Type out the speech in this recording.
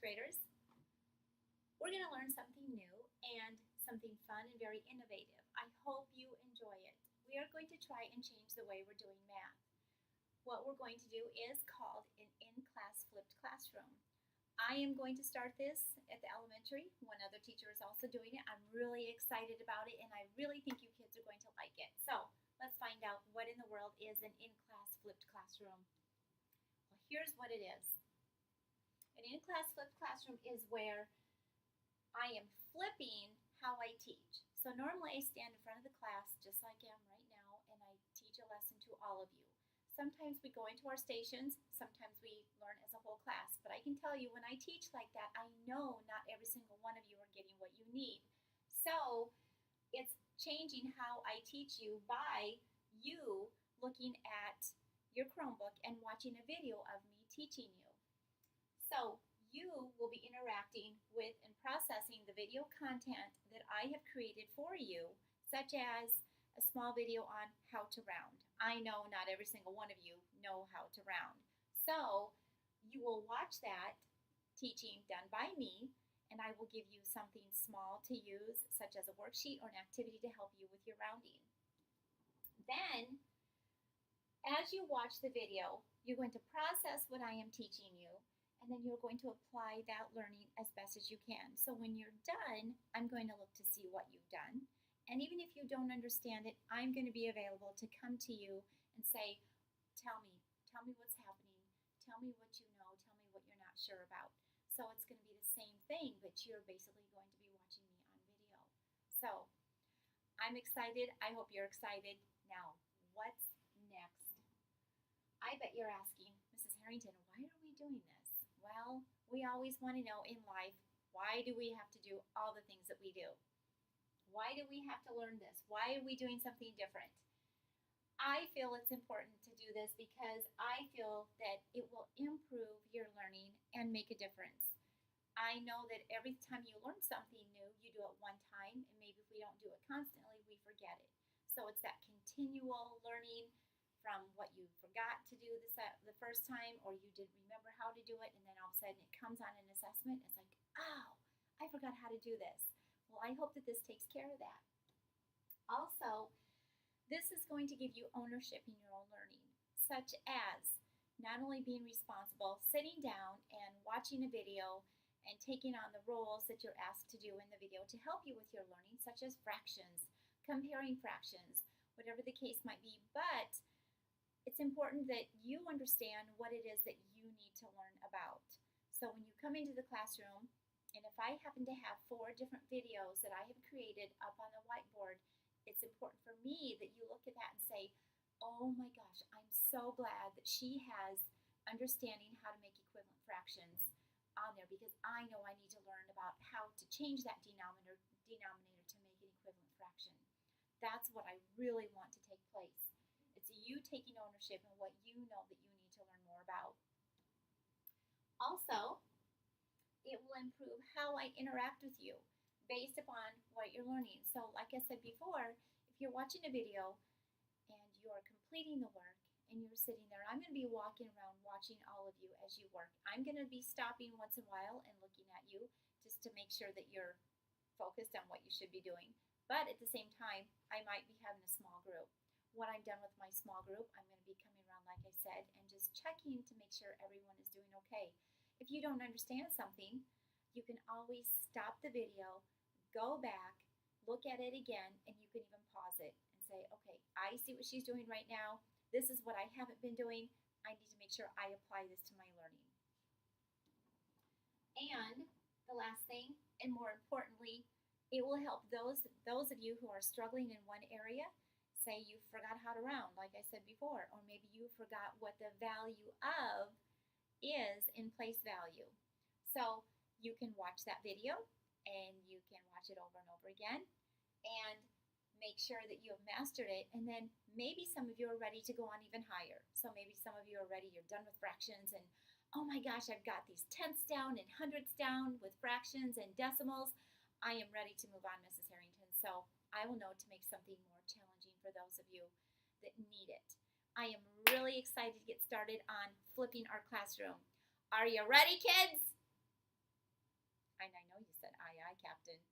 graders. We're going to learn something new and something fun and very innovative. I hope you enjoy it. We are going to try and change the way we're doing math. What we're going to do is called an in-class flipped classroom. I am going to start this at the elementary. One other teacher is also doing it. I'm really excited about it, and I really think you kids are going to like it. So let's find out what in the world is an in-class flipped classroom. Well, here's what it is. An in-class flipped classroom is where I am flipping how I teach. So normally I stand in front of the class just like I am right now, and I teach a lesson to all of you. Sometimes we go into our stations, sometimes we learn as a whole class. But I can tell you when I teach like that, I know not every single one of you are getting what you need. So it's changing how I teach you by you looking at your Chromebook and watching a video of me teaching you. So you will be interacting with and processing the video content that I have created for you, such as a small video on how to round. I know not every single one of you know how to round. So you will watch that teaching done by me, and I will give you something small to use, such as a worksheet or an activity to help you with your rounding. Then, as you watch the video, you're going to process what I am teaching you, and then you're going to apply that learning as best as you can. So when you're done, I'm going to look to see what you've done. And even if you don't understand it, I'm going to be available to come to you and say, tell me what's happening. Tell me what you know. Tell me what you're not sure about. So it's going to be the same thing, but you're basically going to be watching me on video. So I'm excited. I hope you're excited. Now, what's next? I bet you're asking, Mrs. Harrington, why are we doing this? Well, we always want to know in life, why do we have to do all the things that we do? Why do we have to learn this? Why are we doing something different? I feel it's important to do this because I feel that it will improve your learning and make a difference. I know that every time you learn something new, you do it one time, and maybe if we don't do it constantly, we forget it. So it's that continual learning from what you forgot to do the first time, or you didn't remember how to do it, and then all of a sudden it comes on an assessment. It's like, oh, I forgot how to do this. Well, I hope that this takes care of that. Also, this is going to give you ownership in your own learning, such as not only being responsible, sitting down and watching a video and taking on the roles that you're asked to do in the video to help you with your learning, such as fractions, comparing fractions, whatever the case might be. But it's important that you understand what it is that you need to learn about. So when you come into the classroom, and if I happen to have 4 different videos that I have created up on the whiteboard, it's important for me that you look at that and say, oh my gosh, I'm so glad that she has understanding how to make equivalent fractions on there, because I know I need to learn about how to change that denominator to make an equivalent fraction. That's what I really want to take place. It's you taking ownership in what you know that you need to learn more about. Also, it will improve how I interact with you based upon what you're learning. So like I said before, if you're watching a video and you're completing the work and you're sitting there, I'm going to be walking around watching all of you as you work. I'm going to be stopping once in a while and looking at you just to make sure that you're focused on what you should be doing. But at the same time, I might be having a small group. When I'm done with my small group, I'm going to be coming around, like I said, and just checking to make sure everyone is doing okay. If you don't understand something, you can always stop the video, go back, look at it again, and you can even pause it and say, okay, I see what she's doing right now. This is what I haven't been doing. I need to make sure I apply this to my learning. And the last thing, and more importantly, it will help those of you who are struggling in one area. Say you forgot how to round, like I said before, or maybe you forgot what the value of is in place value. So you can watch that video and you can watch it over and over again and make sure that you have mastered it. And then maybe some of you are ready to go on even higher. So maybe some of you are ready, you're done with fractions, and oh my gosh, I've got these tenths down and hundredths down with fractions and decimals. I am ready to move on, Mrs. Harrington. So I will know to make something more challenging for those of you that need it. I am really excited to get started on flipping our classroom. Are you ready, kids? And I know you said aye, aye, Captain.